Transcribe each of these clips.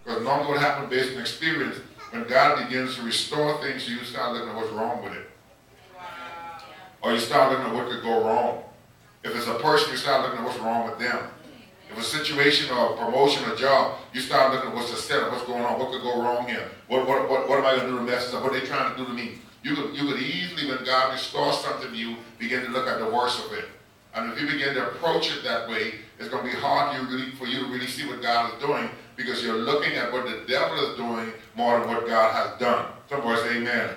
Because normally what happens based on experience, when God begins to restore things, you start looking at what's wrong with it. Or you start looking at what could go wrong. If it's a person, you start looking at what's wrong with them. If a situation or a promotion or job, you start looking at what's the setup, what's going on, what could go wrong here. What am I going to do to mess up? What are they trying to do to me? You could easily, when God restores something to you, begin to look at the worst of it. And if you begin to approach it that way, it's going to be hard for you to really see what God is doing, because you're looking at what the devil is doing more than what God has done. Somebody say amen.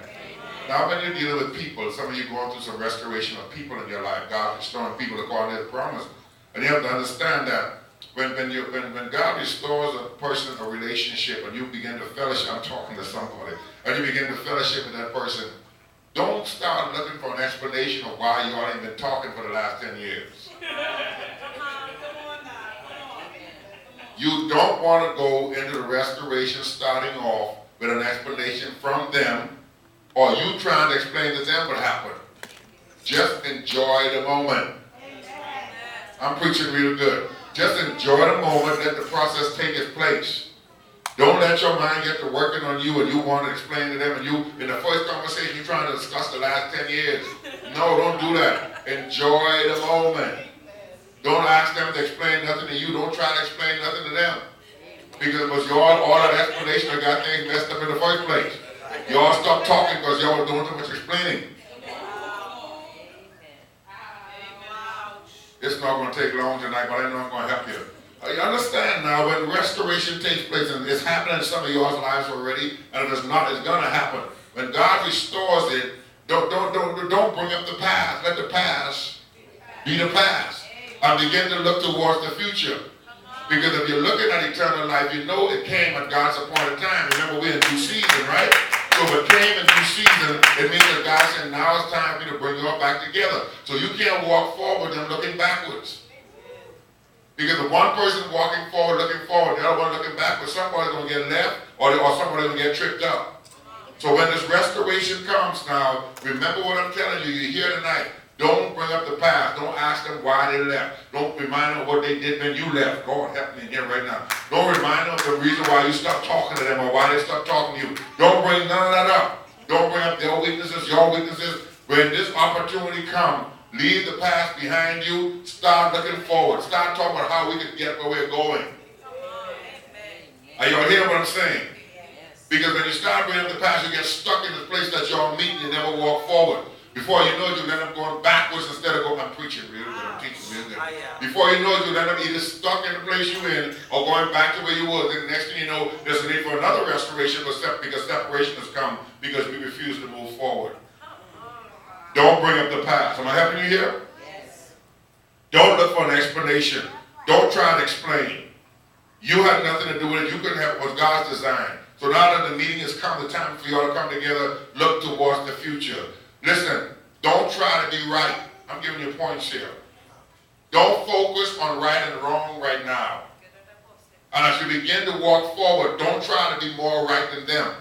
Now when you're dealing with people, some of you going through some restoration of people in your life, God restoring people according to his promise. And you have to understand that when God restores a person, a relationship, and you begin to fellowship, I'm talking to somebody, and you begin to fellowship with that person, don't start looking for an explanation of why you haven't been talking for the last 10 years. You don't want to go into the restoration starting off with an explanation from them, or you trying to explain to them what happened. Just enjoy the moment. I'm preaching real good. Just enjoy the moment, let the process take its place. Don't let your mind get to working on you and you want to explain to them, and you, in the first conversation, you're trying to discuss the last 10 years. No, don't do that. Enjoy the moment. Don't ask them to explain nothing to you. Don't try to explain nothing to them. Because it was all that explanation that got things messed up in the first place. Y'all stopped talking because y'all were doing too much explaining. It's not going to take long tonight, but I know I'm going to help you. You understand now, when restoration takes place, and it's happening in some of y'all's lives already, and if it's not, it's going to happen. When God restores it, don't bring up the past. Let the past be the past. And begin to look towards the future. Because if you're looking at eternal life, you know it came at God's appointed time. Remember, we're in due season, right? So if it came in due season, it means that God said, now it's time for me to bring you all back together. So you can't walk forward and looking backwards. Because if one person walking forward, looking forward, the other one looking backwards, somebody's going to get left, or somebody's going to get tripped up. So when this restoration comes now, remember what I'm telling you. You're here tonight. Don't bring up the past. Don't ask them why they left. Don't remind them what they did when you left. God help me here right now. Don't remind them of the reason why you stopped talking to them or why they stopped talking to you. Don't bring none of that up. Don't bring up their weaknesses, your weaknesses. When this opportunity comes, leave the past behind you. Start looking forward. Start talking about how we can get where we're going. Are y'all hearing what I'm saying? Because when you start bringing up the past, you get stuck in the place that y'all meet and you never walk forward. Before you know it, you end up going backwards instead of going. I'm preaching real good. I'm teaching real good. Before you know it, you end up either stuck in the place you're in or going back to where you were. Then the next thing you know, there's a need for another restoration because separation has come because we refuse to move forward. Don't bring up the past. Am I helping you here? Yes. Don't look for an explanation. Don't try to explain. You had nothing to do with it. You couldn't have it. It was God's design. So now that the meeting has come, the time for you all to come together, look towards the future. Listen, don't try to be right. I'm giving you points here. Don't focus on right and wrong right now. And as you begin to walk forward, don't try to be more right than them.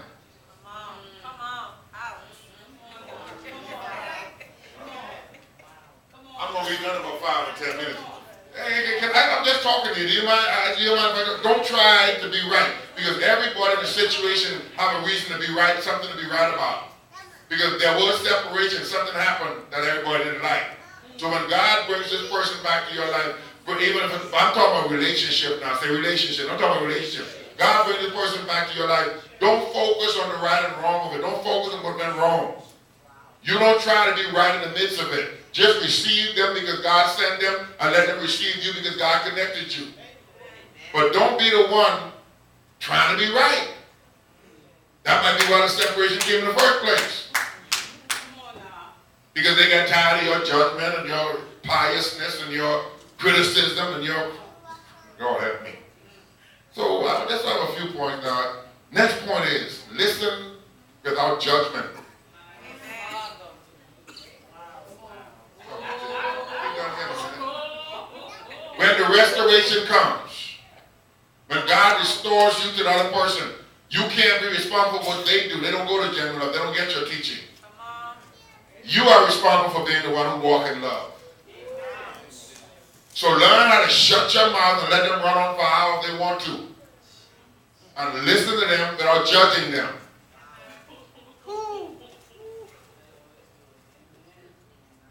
I'm going to be done in about 5 or 10 minutes. Hey, I'm just talking to you. Do you mind if don't try to be right. Because everybody in the situation have a reason to be right, something to be right about. Because there was separation, something happened that everybody didn't like. So when God brings this person back to your life, but even if I'm talking about relationship now, say relationship, I'm talking about relationship. God brings this person back to your life. Don't focus on the right and wrong of it. Don't focus on what went wrong. You don't try to be right in the midst of it. Just receive them because God sent them, and let them receive you because God connected you. But don't be the one trying to be right. That might be why the separation came in the first place. Because they got tired of your judgment and your piousness and your criticism and your... God help me. So let's have a few points now. Next point is, listen without judgment. When the restoration comes, when God restores you to the other person, you can't be responsible for what they do. They don't go to general love. They don't get your teaching. You are responsible for being the one who walks in love. So learn how to shut your mouth and let them run on for hours if they want to. and listen to them without judging them.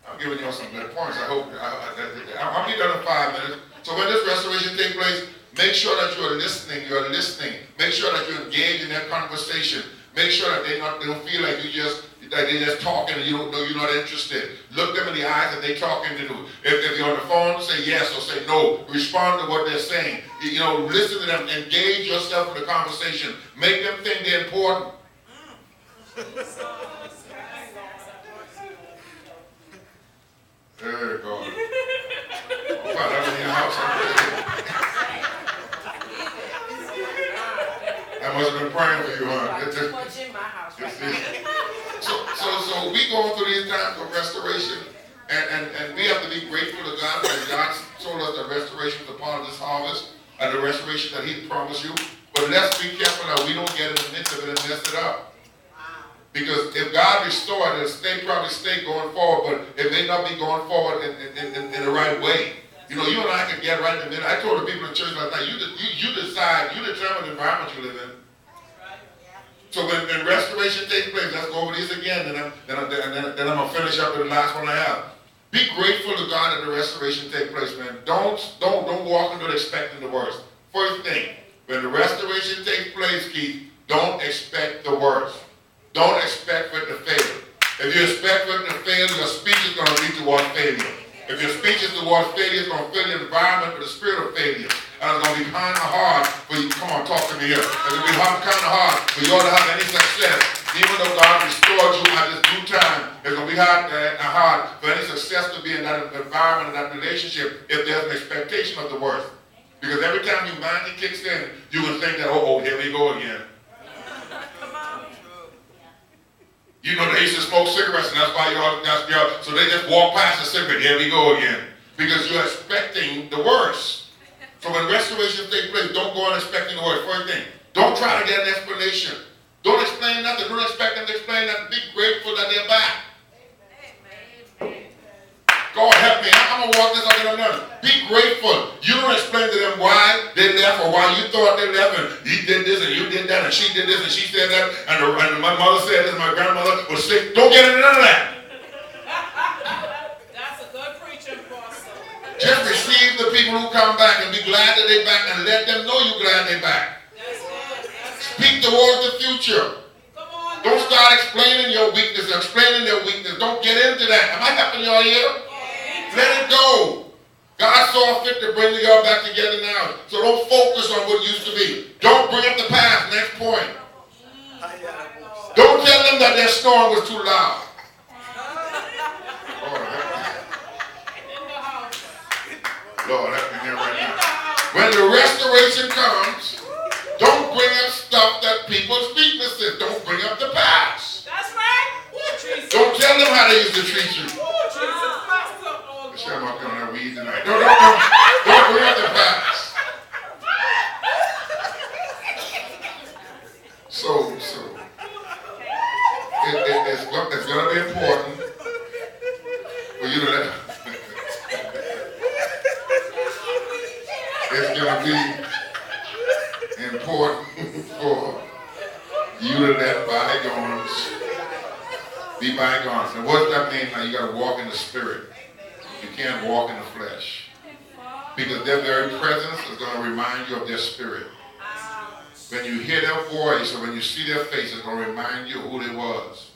I'm giving you some good points. I hope I'll be done in 5 minutes. So when this restoration takes place, make sure that you are listening. Make sure that you engage in that conversation. Make sure that they don't feel like they're just talking and you're not interested. Look them in the eyes that they're talking to. If you're on the phone, say yes or say no. Respond to what they're saying. Listen to them. Engage yourself in the conversation. Make them think they're important. There you go. I'm in your house. I must have been praying for you, huh? Too much in my house right now. So we go through these times of restoration, and we have to be grateful to God that God told us that restoration is a part of this harvest, and the restoration that He promised you. But let's be careful that we don't get in the midst of it and mess it up. Because if God restored it, it'll probably stay going forward, but it may not be going forward in the right way. You and I can get right in the middle. I told the people in church last night, you decide, you determine the environment you live in. So when restoration takes place, let's go over these again, and then I'm going to finish up with the last one I have. Be grateful to God that the restoration takes place, man. Don't walk into it expecting the worst. First thing, when the restoration takes place, Keith, don't expect the worst. Don't expect for it to fail. If you expect for it to fail, your speech is going to lead towards failure. If your speech is towards failure, it's going to fill the environment with the spirit of failure. And it's going to be kind of hard for you. Come on, talk to me here. It's going to be kind of hard for you all to have any success. Even though God restored you at this due time, it's going to be hard for any success to be in that environment, in that relationship, if there's an expectation of the worst. Because every time your mind kicks in, you will think that, oh, here we go again. They used to smoke cigarettes, and that's why so they just walk past the cigarette. Here we go again. Because you're expecting the worst. So when restoration takes place, don't go on expecting the worst. First thing, don't try to get an explanation. Don't explain nothing. Don't expect them to explain nothing. Be grateful that they're back. God help me. I'm going to walk this up in a minute. Be grateful. You don't explain to them why they left or why you thought they left and he did this and you did that and she did this and she said that and my mother said this and my grandmother was sick. Don't get into none of that. That's a good preaching, Pastor. Just receive the people who come back and be glad that they're back and let them know you're glad they're back. That's good. Speak towards the future. Don't start explaining your weakness and explaining their weakness. Don't get into that. Am I helping y'all here? Let it go. God saw fit to bring y'all back together now. So don't focus on what used to be. Don't bring up the past. Next point. Don't tell them that their snoring was too loud. Lord, help me here right now. When the restoration comes, don't bring up stuff that people's weaknesses. Don't bring up the past. That's right. Don't tell them how they used to treat you. I'm not going to weed tonight. Don't bring up the past. So it's going to be important for you to let. It's going to be important for you to let bygones be bygones. And what does that mean? Now you got to walk in the spirit. You can't walk in the flesh. Because their very presence is going to remind you of their spirit. When you hear their voice or when you see their face, it's going to remind you of who they was.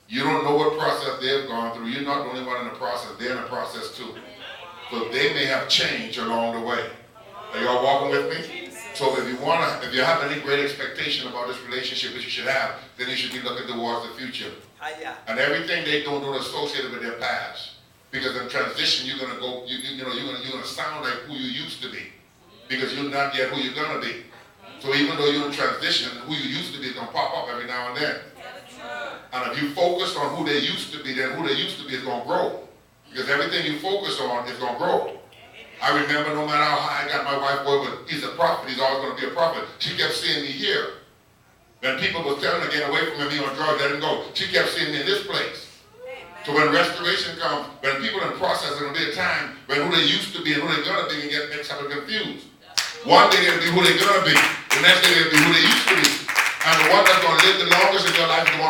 You don't know what process they've gone through. You're not the only one in the process. They're in the process too. So they may have changed along the way. Are y'all walking with me? So if you have any great expectation about this relationship that you should have, then you should be looking towards the future. And everything they don't associated with their past. Because in transition, you're gonna go. You're gonna sound like who you used to be, because you're not yet who you're gonna be. So even though you're in transition, who you used to be is gonna pop up every now and then. And if you focus on who they used to be, then who they used to be is gonna grow. Because everything you focus on is gonna grow. I remember no matter how high I got my wife, but he's a prophet. He's always gonna be a prophet. She kept seeing me here. When people were telling her to get away from me on drugs, let him go. She kept seeing me in this place. So when restoration comes, when people in the process, there's going to be a time when who they used to be and who they're going to be can get mixed up and confused. One day they'll be who they're going to be. The next day they'll be who they used to be. And the one that's going to live the longest in your life is the one